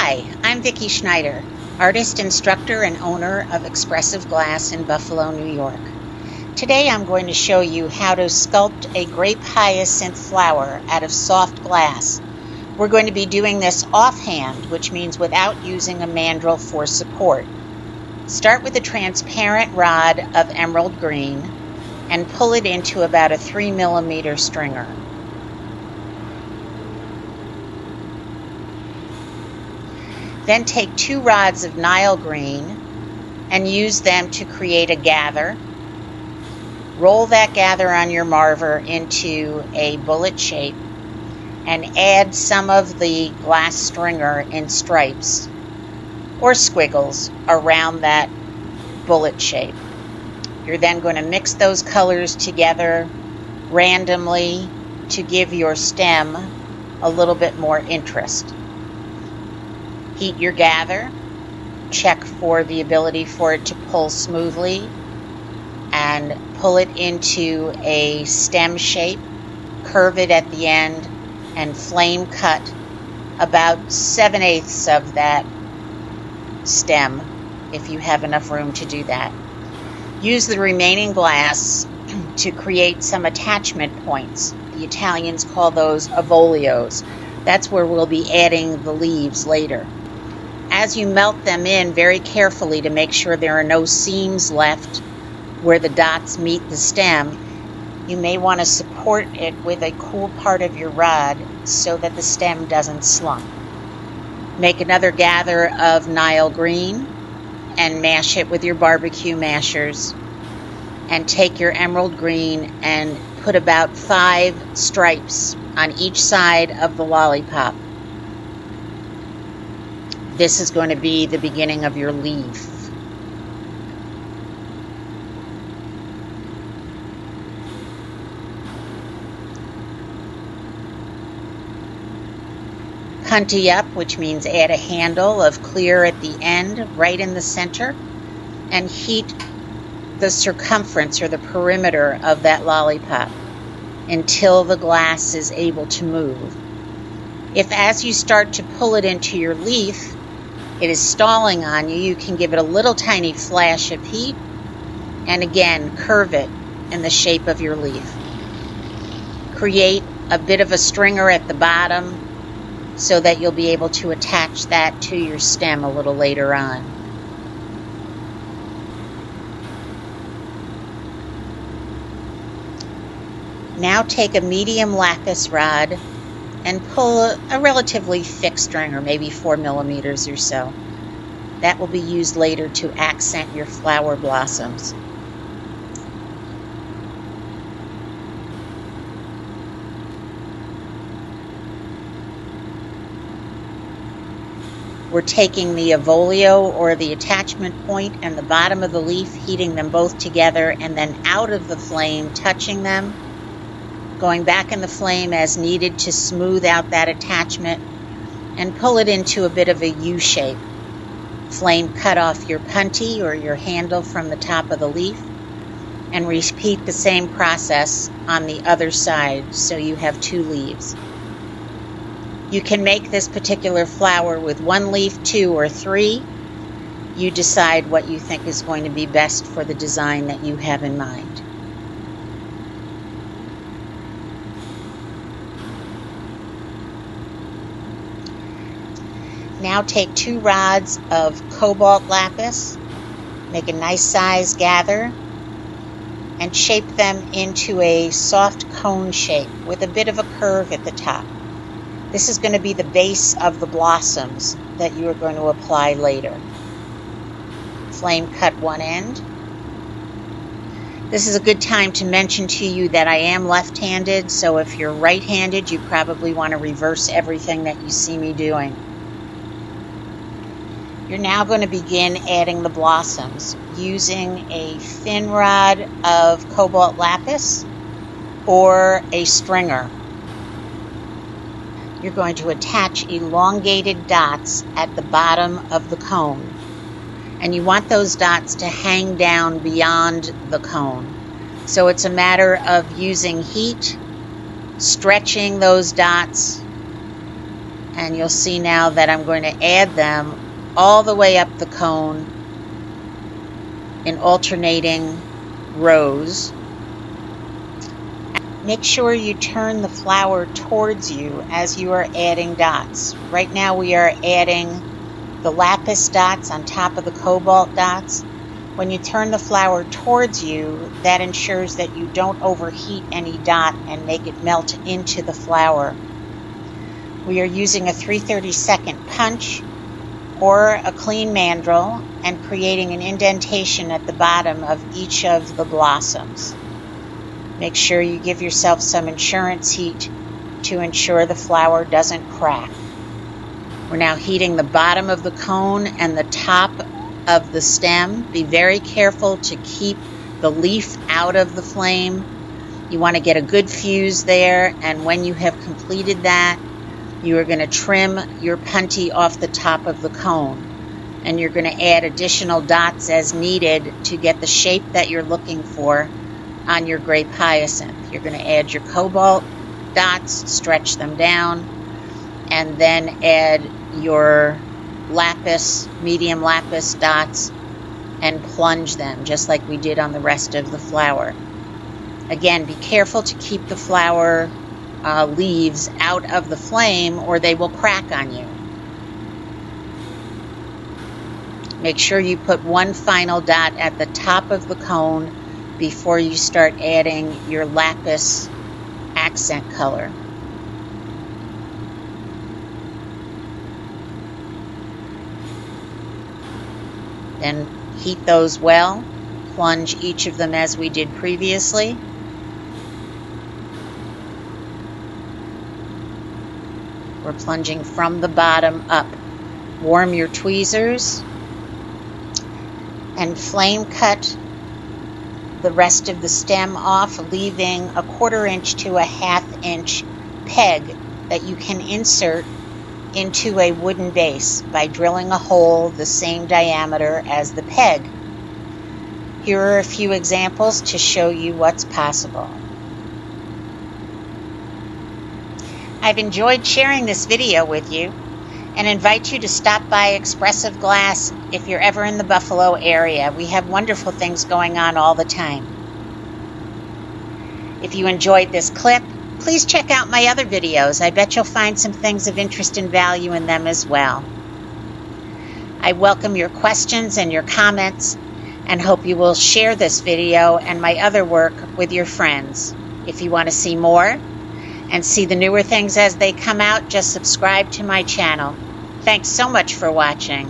Hi, I'm Vicki Schneider, artist, instructor, and owner of Expressive Glass in Buffalo, New York. Today I'm going to show you how to sculpt a grape hyacinth flower out of soft glass. We're going to be doing this offhand, which means without using a mandrel for support. Start with a transparent rod of emerald green and pull it into about a 3 millimeter stringer. Then take 2 rods of Nile green and use them to create a gather. Roll that gather on your marver into a bullet shape and add some of the glass stringer in stripes or squiggles around that bullet shape. You're then going to mix those colors together randomly to give your stem a little bit more interest. Heat your gather, check for the ability for it to pull smoothly, and pull it into a stem shape, curve it at the end, and flame cut about 7/8 of that stem if you have enough room to do that. Use the remaining glass to create some attachment points. The Italians call those avolios. That's where we'll be adding the leaves later. As you melt them in very carefully to make sure there are no seams left where the dots meet the stem, you may want to support it with a cool part of your rod so that the stem doesn't slump. Make another gather of Nile green and mash it with your barbecue mashers, and take your emerald green and put about 5 stripes on each side of the lollipop. This is going to be the beginning of your leaf. Punty up, which means add a handle of clear at the end, right in the center, and heat the circumference or the perimeter of that lollipop until the glass is able to move. If as you start to pull it into your leaf, it is stalling on you, you can give it a little tiny flash of heat and again curve it in the shape of your leaf. Create a bit of a stringer at the bottom so that you'll be able to attach that to your stem a little later on. Now take a medium lapis rod and pull a relatively thick stringer, maybe 4 millimeters or so. That will be used later to accent your flower blossoms. We're taking the avolio or the attachment point and the bottom of the leaf, heating them both together, and then out of the flame, touching them, going back in the flame as needed to smooth out that attachment and pull it into a bit of a U shape. Flame cut off your punty or your handle from the top of the leaf and repeat the same process on the other side so you have 2 leaves. You can make this particular flower with 1 leaf, 2, or 3. You decide what you think is going to be best for the design that you have in mind. Now take 2 rods of cobalt lapis, make a nice size gather, and shape them into a soft cone shape with a bit of a curve at the top. This is going to be the base of the blossoms that you are going to apply later. Flame cut one end. This is a good time to mention to you that I am left-handed, so if you're right-handed, you probably want to reverse everything that you see me doing. You're now going to begin adding the blossoms using a thin rod of cobalt lapis or a stringer. You're going to attach elongated dots at the bottom of the cone, and you want those dots to hang down beyond the cone. So it's a matter of using heat, stretching those dots, And you'll see now that I'm going to add them all the way up the cone in alternating rows. Make sure you turn the flower towards you as you are adding dots. Right now we are adding the lapis dots on top of the cobalt dots. When you turn the flower towards you, that ensures that you don't overheat any dot and make it melt into the flower. We are using a 3/32 punch or a clean mandrel and creating an indentation at the bottom of each of the blossoms. Make sure you give yourself some insurance heat to ensure the flower doesn't crack. We're now heating the bottom of the cone and the top of the stem. Be very careful to keep the leaf out of the flame. You want to get a good fuse there, and when you have completed that, you are going to trim your punty off the top of the cone. And you're going to add additional dots as needed to get the shape that you're looking for on your grape hyacinth. You're going to add your cobalt dots, stretch them down, and then add your lapis, medium lapis dots, and plunge them just like we did on the rest of the flower. Again, be careful to keep the flower leaves out of the flame or they will crack on you. Make sure you put one final dot at the top of the cone before you start adding your lapis accent color. Then heat those well. Plunge each of them as we did previously. We're plunging from the bottom up. Warm your tweezers and flame cut the rest of the stem off, leaving a 1/4 inch to a 1/2 inch peg that you can insert into a wooden base by drilling a hole the same diameter as the peg. Here are a few examples to show you what's possible. I've enjoyed sharing this video with you and invite you to stop by Expressive Glass if you're ever in the Buffalo area. We have wonderful things going on all the time. If you enjoyed this clip, please check out my other videos. I bet you'll find some things of interest and value in them as well. I welcome your questions and your comments and hope you will share this video and my other work with your friends. If you want to see more and see the newer things as they come out, just subscribe to my channel. Thanks so much for watching.